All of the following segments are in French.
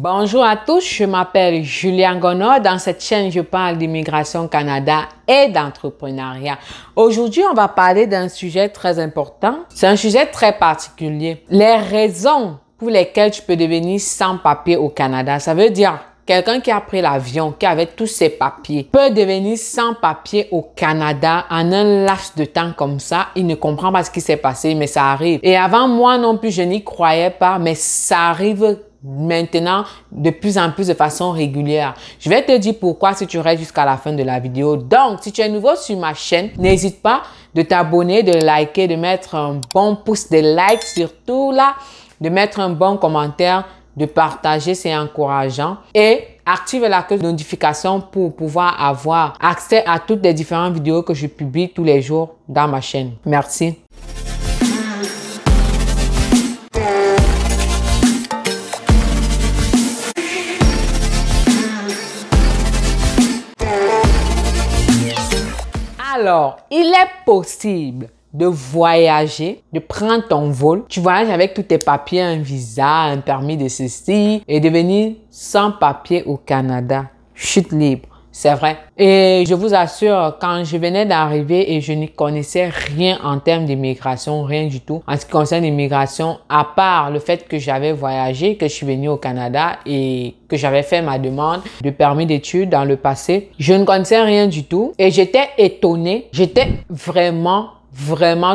Bonjour à tous, je m'appelle Julia Ngono. Dans cette chaîne, je parle d'immigration au Canada et d'entrepreneuriat. Aujourd'hui, on va parler d'un sujet très important. C'est un sujet très particulier. Les raisons pour lesquelles tu peux devenir sans papier au Canada. Ça veut dire quelqu'un qui a pris l'avion, qui avait tous ses papiers, peut devenir sans papier au Canada en un laps de temps comme ça. Il ne comprend pas ce qui s'est passé, mais ça arrive. Et avant, moi non plus, je n'y croyais pas, mais ça arrive maintenant de plus en plus de façon régulière. Je vais te dire pourquoi si tu restes jusqu'à la fin de la vidéo. Donc, si tu es nouveau sur ma chaîne, n'hésite pas de t'abonner, de liker, de mettre un bon pouce de like, surtout là, de mettre un bon commentaire, de partager, c'est encourageant. Et active la cloche de notification pour pouvoir avoir accès à toutes les différentes vidéos que je publie tous les jours dans ma chaîne. Merci. Alors, il est possible de voyager, de prendre ton vol. Tu voyages avec tous tes papiers, un visa, un permis de ceci et devenir sans papier au Canada. Chute libre, c'est vrai. Et je vous assure, quand je venais d'arriver et je n'y connaissais rien en termes d'immigration, rien du tout. En ce qui concerne l'immigration, à part le fait que j'avais voyagé, que je suis venu au Canada et que j'avais fait ma demande de permis d'études dans le passé, je ne connaissais rien du tout et j'étais étonnée. J'étais vraiment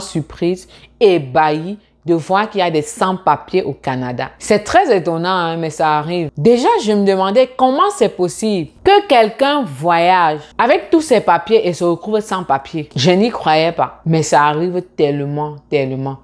surprise, ébahie de voir qu'il y a des sans-papiers au Canada. C'est très étonnant, hein, mais ça arrive. Déjà, je me demandais comment c'est possible que quelqu'un voyage avec tous ses papiers et se retrouve sans papier. Je n'y croyais pas, mais ça arrive tellement.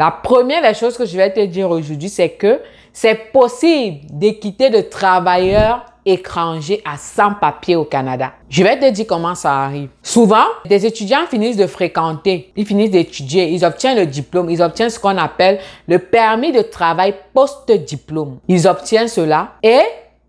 La première des choses que je vais te dire aujourd'hui, c'est que c'est possible de quitter de travailleurs étrangers à sans papier au Canada. Je vais te dire comment ça arrive. Souvent, des étudiants finissent de fréquenter, ils finissent d'étudier, ils obtiennent le diplôme, ils obtiennent ce qu'on appelle le permis de travail post-diplôme. Ils obtiennent cela et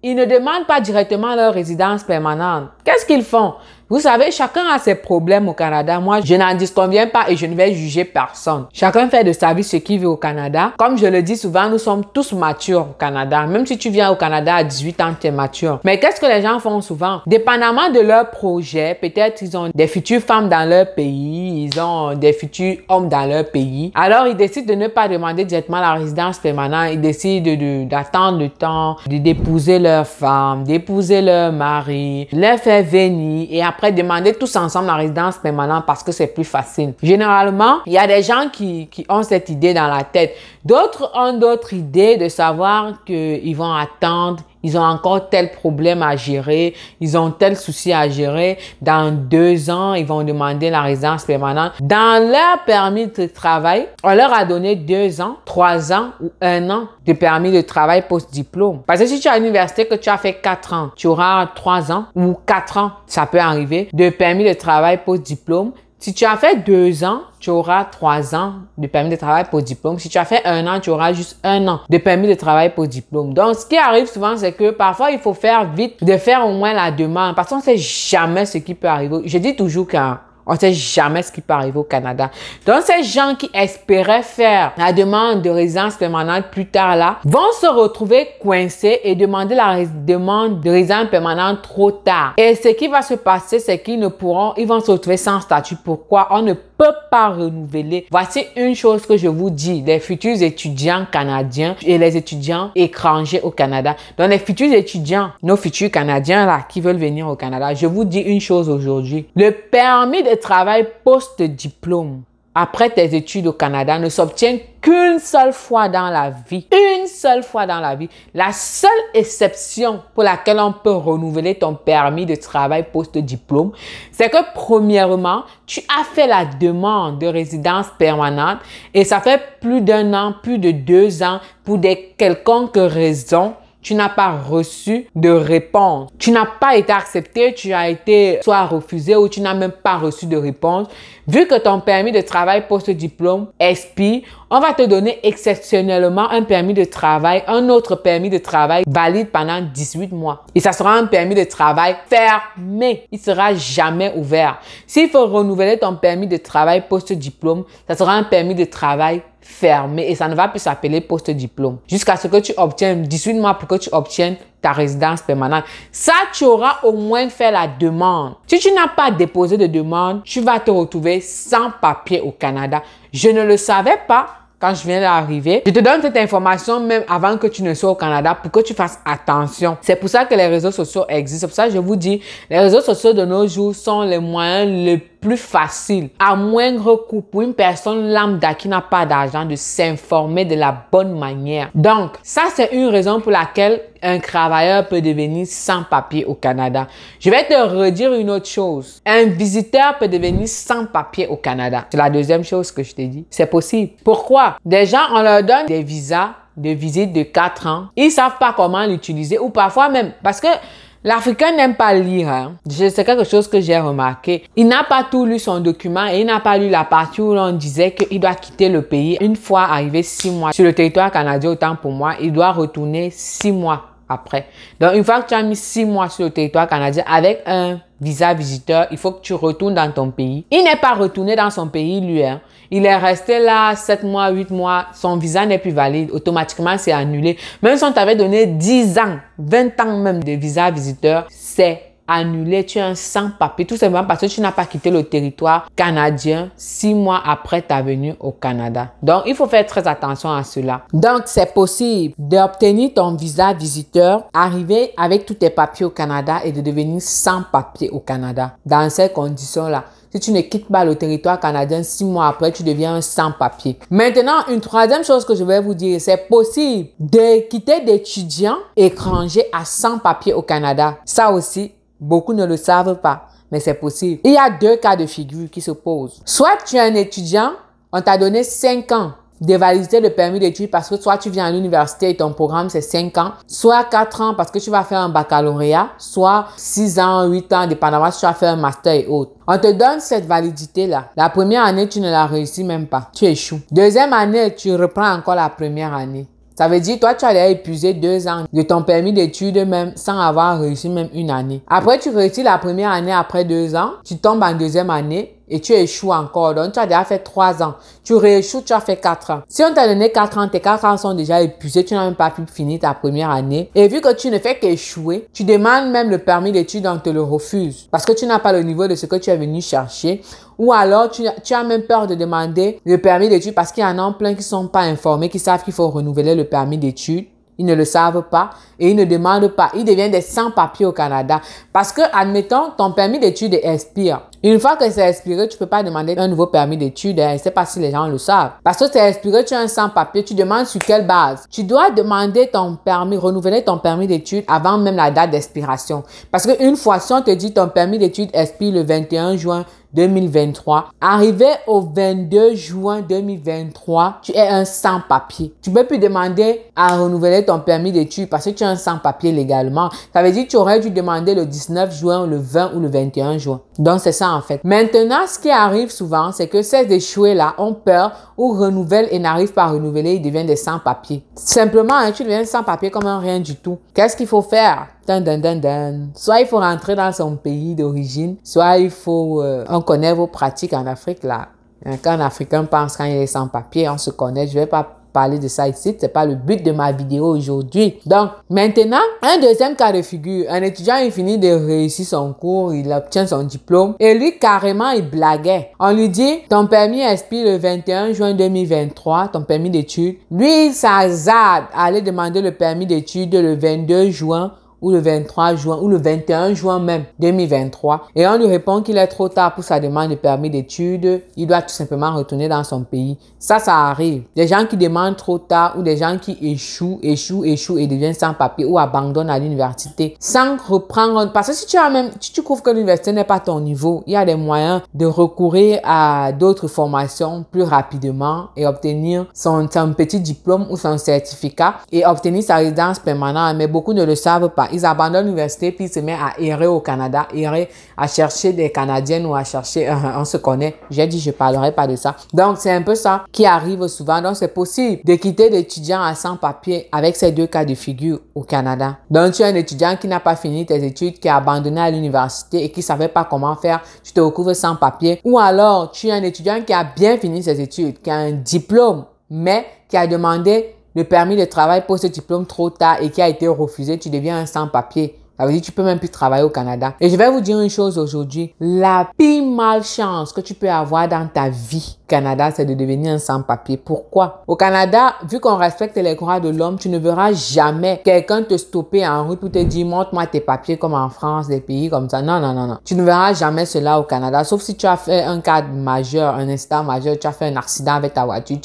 ils ne demandent pas directement leur résidence permanente. Qu'est-ce qu'ils font? Vous savez, chacun a ses problèmes au Canada. Moi, je n'en disconviens pas et je ne vais juger personne. Chacun fait de sa vie ce qu'il veut au Canada. Comme je le dis souvent, nous sommes tous matures au Canada. Même si tu viens au Canada à 18 ans, tu es mature. Mais qu'est-ce que les gens font souvent? Dépendamment de leur projet, peut-être ils ont des futures femmes dans leur pays, ils ont des futurs hommes dans leur pays. Alors, ils décident de ne pas demander directement la résidence permanente. Ils décident d'attendre le temps, d'épouser leur femme, d'épouser leur mari, les faire venir et après demander tous ensemble la résidence permanente parce que c'est plus facile. Généralement, il y a des gens qui ont cette idée dans la tête. D'autres ont d'autres idées de savoir qu'ils vont attendre, ils ont encore tel problème à gérer, ils ont tel souci à gérer. Dans 2 ans, ils vont demander la résidence permanente. Dans leur permis de travail, on leur a donné 2 ans, 3 ans ou 1 an de permis de travail post-diplôme. Parce que si tu es à l'université que tu as fait 4 ans, tu auras 3 ans ou 4 ans, ça peut arriver, de permis de travail post-diplôme. Si tu as fait 2 ans, tu auras 3 ans de permis de travail pour diplôme. Si tu as fait 1 an, tu auras juste 1 an de permis de travail pour diplôme. Donc, ce qui arrive souvent, c'est que parfois, il faut faire vite de faire au moins la demande parce qu'on ne sait jamais ce qui peut arriver. Je dis toujours qu'on ne sait jamais ce qui peut arriver au Canada. Donc, ces gens qui espéraient faire la demande de résidence permanente plus tard là, vont se retrouver coincés et demander la demande de résidence permanente trop tard. Et ce qui va se passer, c'est qu'ils vont se retrouver sans statut. Pourquoi? On ne peut pas renouveler. Voici une chose que je vous dis, les futurs étudiants canadiens et les étudiants étrangers au Canada. Donc, les futurs étudiants, nos futurs Canadiens là, qui veulent venir au Canada, je vous dis une chose aujourd'hui. Le permis de travail post-diplôme après tes études au Canada ne s'obtient qu'une seule fois dans la vie. Une seule fois dans la vie. La seule exception pour laquelle on peut renouveler ton permis de travail post-diplôme, c'est que premièrement, tu as fait la demande de résidence permanente et ça fait plus d'1 an, plus de 2 ans pour des quelconques raisons. Tu n'as pas reçu de réponse. Tu n'as pas été accepté, tu as été soit refusé ou tu n'as même pas reçu de réponse. Vu que ton permis de travail post-diplôme expire, on va te donner exceptionnellement un permis de travail, un autre permis de travail valide pendant 18 mois. Et ça sera un permis de travail fermé. Il ne sera jamais ouvert. S'il faut renouveler ton permis de travail post-diplôme, ça sera un permis de travail fermé et ça ne va plus s'appeler post-diplôme. Jusqu'à ce que tu obtiennes 18 mois pour que tu obtiennes ta résidence permanente. Ça, tu auras au moins fait la demande. Si tu n'as pas déposé de demande, tu vas te retrouver sans papier au Canada. Je ne le savais pas quand je viens d'arriver. Je te donne cette information même avant que tu ne sois au Canada pour que tu fasses attention. C'est pour ça que les réseaux sociaux existent. C'est pour ça que je vous dis, les réseaux sociaux de nos jours sont les moyens les plus faciles, à moindre coût pour une personne lambda qui n'a pas d'argent de s'informer de la bonne manière. Donc, ça c'est une raison pour laquelle un travailleur peut devenir sans papier au Canada. Je vais te redire une autre chose. Un visiteur peut devenir sans papier au Canada. C'est la deuxième chose que je t'ai dit. C'est possible. Pourquoi? Des gens, on leur donne des visas de visite de 4 ans. Ils savent pas comment l'utiliser ou parfois même parce que l'Africain n'aime pas lire. Hein. C'est quelque chose que j'ai remarqué. Il n'a pas tout lu son document et il n'a pas lu la partie où l'on disait qu'il doit quitter le pays. Une fois arrivé 6 mois sur le territoire canadien, autant pour moi, il doit retourner 6 mois après. Donc, une fois que tu as mis 6 mois sur le territoire canadien avec un visa visiteur, il faut que tu retournes dans ton pays. Il n'est pas retourné dans son pays, lui. Hein. Il est resté là 7 mois, 8 mois. Son visa n'est plus valide. Automatiquement, c'est annulé. Même si on t'avait donné 10 ans, 20 ans même de visa visiteur, c'est annulé. Tu es un sans-papier. Tout simplement parce que tu n'as pas quitté le territoire canadien 6 mois après ta venue au Canada. Donc, il faut faire très attention à cela. Donc, c'est possible d'obtenir ton visa visiteur, arriver avec tous tes papiers au Canada et de devenir sans-papier au Canada. Dans ces conditions-là. Si tu ne quittes pas le territoire canadien 6 mois après, tu deviens un sans-papier. Maintenant, une troisième chose que je vais vous dire, c'est possible de quitter d'étudiants étrangers à sans-papier au Canada. Ça aussi, beaucoup ne le savent pas, mais c'est possible. Il y a 2 cas de figure qui se posent. Soit tu es un étudiant, on t'a donné 5 ans de validité de permis d'études parce que soit tu viens à l'université et ton programme c'est 5 ans, soit 4 ans parce que tu vas faire un baccalauréat, soit 6 ans, 8 ans, dépendamment si tu vas faire un master et autres. On te donne cette validité-là. La première année, tu ne la réussis même pas. Tu échoues. Deuxième année, tu reprends encore la première année. Ça veut dire, toi, tu as épuisé 2 ans de ton permis d'études même sans avoir réussi même une année. Après, tu réussis la première année après 2 ans, tu tombes en deuxième année et tu échoues encore. Donc, tu as déjà fait 3 ans. Tu rééchoues, tu as fait 4 ans. Si on t'a donné 4 ans, tes 4 ans sont déjà épuisés, tu n'as même pas pu finir ta première année. Et vu que tu ne fais qu'échouer, tu demandes même le permis d'études, on te le refuse. Parce que tu n'as pas le niveau de ce que tu es venu chercher. Ou alors, tu as même peur de demander le permis d'études parce qu'il y en a plein qui ne sont pas informés, qui savent qu'il faut renouveler le permis d'études. Ils ne le savent pas et ils ne demandent pas. Ils deviennent des sans-papiers au Canada. Parce que, admettons, ton permis d'études expire. Une fois que c'est expiré, tu peux pas demander un nouveau permis d'études. Je ne sais pas si les gens le savent. Parce que c'est expiré, tu es un sans-papier. Tu demandes sur quelle base? Tu dois demander ton permis, renouveler ton permis d'études avant même la date d'expiration. Parce qu'une fois, si on te dit ton permis d'études expire le 21 juin 2023. Arrivé au 22 juin 2023, tu es un sans-papier. Tu peux plus demander à renouveler ton permis d'études parce que tu es un sans-papier légalement. Ça veut dire que tu aurais dû demander le 19 juin, le 20 ou le 21 juin. Donc, c'est ça en fait. Maintenant, ce qui arrive souvent, c'est que ces échoués-là ont peur ou renouvellent et n'arrivent pas à renouveler, ils deviennent des sans-papiers. Simplement, hein, tu deviens sans-papier comme un rien du tout. Qu'est-ce qu'il faut faire? Soit il faut rentrer dans son pays d'origine, soit il faut... on connaît vos pratiques en Afrique là. Quand un Africain pense quand il est sans papier, on se connaît. Je vais pas parler de ça ici, c'est pas le but de ma vidéo aujourd'hui. Donc, maintenant, un deuxième cas de figure. Un étudiant, il finit de réussir son cours, il obtient son diplôme et lui, carrément, il blaguait. On lui dit, ton permis expire le 21 juin 2023, ton permis d'études. Lui, il s'hasarde à aller demander le permis d'études le 22 juin ou le 23 juin, ou le 21 juin même 2023. Et on lui répond qu'il est trop tard pour sa demande de permis d'études. Il doit tout simplement retourner dans son pays. Ça arrive. Des gens qui demandent trop tard ou des gens qui échouent et deviennent sans papier ou abandonnent à l'université sans reprendre. Parce que si tu trouves que l'université n'est pas ton niveau, il y a des moyens de recourir à d'autres formations plus rapidement et obtenir son petit diplôme ou son certificat et obtenir sa résidence permanente. Mais beaucoup ne le savent pas. Ils abandonnent l'université puis ils se mettent à errer au Canada, errer à chercher des Canadiennes ou à chercher, on se connaît. J'ai dit je parlerai pas de ça. Donc c'est un peu ça qui arrive souvent. Donc c'est possible de quitter l'étudiant à sans papier avec ces 2 cas de figure au Canada. Donc tu es un étudiant qui n'a pas fini tes études, qui a abandonné à l'université et qui savait pas comment faire, tu te retrouves sans papier. Ou alors tu es un étudiant qui a bien fini ses études, qui a un diplôme mais qui a demandé le permis de travail pour ce diplôme trop tard et qui a été refusé, tu deviens un sans-papier. Ça veut dire que tu peux même plus travailler au Canada. Et je vais vous dire une chose aujourd'hui. La pire malchance que tu peux avoir dans ta vie au Canada, c'est de devenir un sans-papier. Pourquoi? Au Canada, vu qu'on respecte les droits de l'homme, tu ne verras jamais quelqu'un te stopper en route pour te dire montre-moi tes papiers comme en France, des pays comme ça. Non, non, non, non. Tu ne verras jamais cela au Canada. Sauf si tu as fait un cas majeur, un incident majeur, tu as fait un accident avec ta voiture,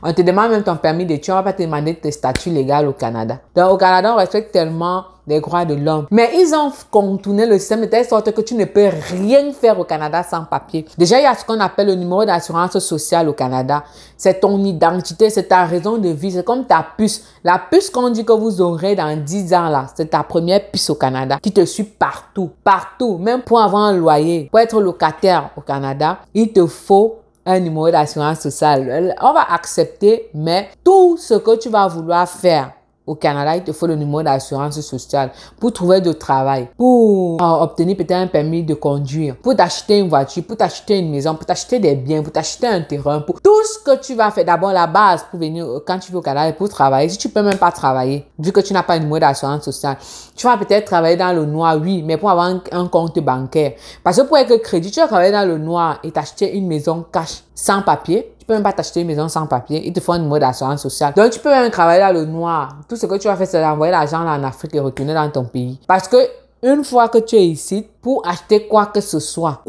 on te demande même ton permis de tuer, on va pas te demander tes statuts légaux au Canada. Donc au Canada, on respecte tellement les droits de l'homme. Mais ils ont contourné le système de telle sorte que tu ne peux rien faire au Canada sans papier. Déjà, il y a ce qu'on appelle le numéro d'assurance sociale au Canada. C'est ton identité, c'est ta raison de vie, c'est comme ta puce. La puce qu'on dit que vous aurez dans 10 ans là, c'est ta première puce au Canada qui te suit partout, partout. Même pour avoir un loyer, pour être locataire au Canada, il te faut un numéro d'assurance sociale. On va accepter, mais tout ce que tu vas vouloir faire au Canada, il te faut le numéro d'assurance sociale pour trouver du travail, pour obtenir peut-être un permis de conduire, pour t'acheter une voiture, pour t'acheter une maison, pour t'acheter des biens, pour t'acheter un terrain, pour tout ce que tu vas faire. D'abord, la base pour venir, quand tu vas au Canada, pour travailler. Si tu peux même pas travailler, vu que tu n'as pas un numéro d'assurance sociale, tu vas peut-être travailler dans le noir, oui, mais pour avoir un compte bancaire. Parce que pour être crédit, tu vas travailler dans le noir et t'acheter une maison cash sans papier. Tu peux même pas t'acheter une maison sans papier. Il te faut un numéro d'assurance sociale. Donc, tu peux même travailler dans le noir. Tout ce que tu vas faire, c'est envoyer l'argent en Afrique et retourner dans ton pays. Parce que une fois que tu es ici, pour acheter quoi que ce soit,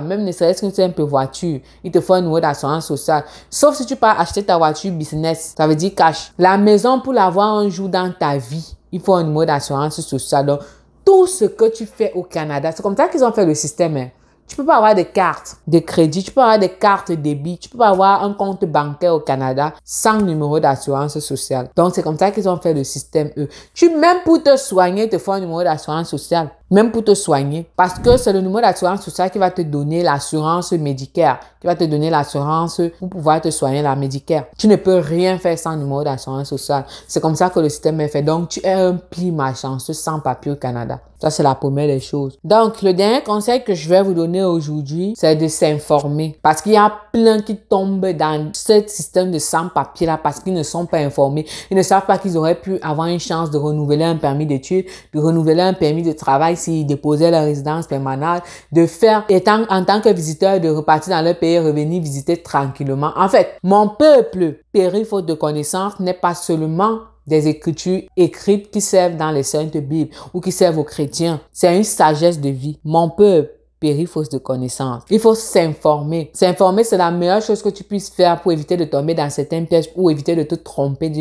même ne serait-ce qu'une simple voiture, il te faut un numéro d'assurance sociale. Sauf si tu pars acheter ta voiture business, ça veut dire cash. La maison, pour l'avoir un jour dans ta vie, il faut un numéro d'assurance sociale. Donc, tout ce que tu fais au Canada, c'est comme ça qu'ils ont fait le système. Hein. Tu peux pas avoir des cartes de crédit, tu peux avoir des cartes débit, tu peux pas avoir un compte bancaire au Canada sans numéro d'assurance sociale. Donc, c'est comme ça qu'ils ont fait le système, eux. Même pour te soigner, il te faut un numéro d'assurance sociale. Même pour te soigner. Parce que c'est le numéro d'assurance sociale qui va te donner l'assurance Medicare, qui va te donner l'assurance pour pouvoir te soigner la Medicare. Tu ne peux rien faire sans numéro d'assurance sociale. C'est comme ça que le système est fait. Donc, tu es un pli malchanceux sans papier au Canada. Ça, c'est la première des choses. Donc, le dernier conseil que je vais vous donner aujourd'hui, c'est de s'informer. Parce qu'il y a plein qui tombent dans ce système de sans-papier là parce qu'ils ne sont pas informés. Ils ne savent pas qu'ils auraient pu avoir une chance de renouveler un permis d'études, de renouveler un permis de travail s'ils déposaient leur résidence permanente, de faire, en tant que visiteur, de repartir dans leur pays et revenir visiter tranquillement. En fait, mon peuple périt faute de connaissances n'est pas seulement des écritures écrites qui servent dans les Saintes Bibles ou qui servent aux chrétiens. C'est une sagesse de vie. Mon peuple périt faute de connaissances. Il faut s'informer. S'informer, c'est la meilleure chose que tu puisses faire pour éviter de tomber dans certains pièges ou éviter de te tromper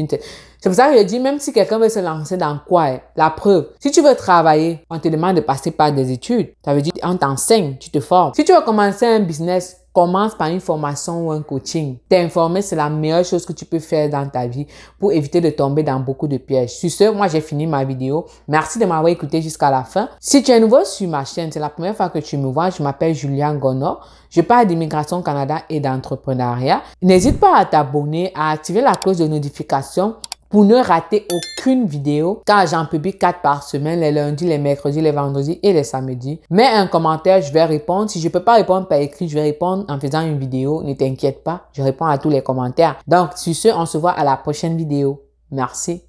C'est pour ça que je dis, même si quelqu'un veut se lancer dans quoi, la preuve, si tu veux travailler, on te demande de passer par des études. Ça veut dire, on t'enseigne, tu te formes. Si tu veux commencer un business, commence par une formation ou un coaching. T'informer, c'est la meilleure chose que tu peux faire dans ta vie pour éviter de tomber dans beaucoup de pièges. Sur ce, moi, j'ai fini ma vidéo. Merci de m'avoir écouté jusqu'à la fin. Si tu es nouveau sur ma chaîne, c'est la première fois que tu me vois, je m'appelle Julian Gono. Je parle d'immigration au Canada et d'entrepreneuriat. N'hésite pas à t'abonner, à activer la cloche de notification pour ne rater aucune vidéo, car j'en publie 4 par semaine, les lundis, les mercredis, les vendredis et les samedis. Mets un commentaire, je vais répondre. Si je peux pas répondre par écrit, je vais répondre en faisant une vidéo. Ne t'inquiète pas, je réponds à tous les commentaires. Donc, sur ce, on se voit à la prochaine vidéo. Merci.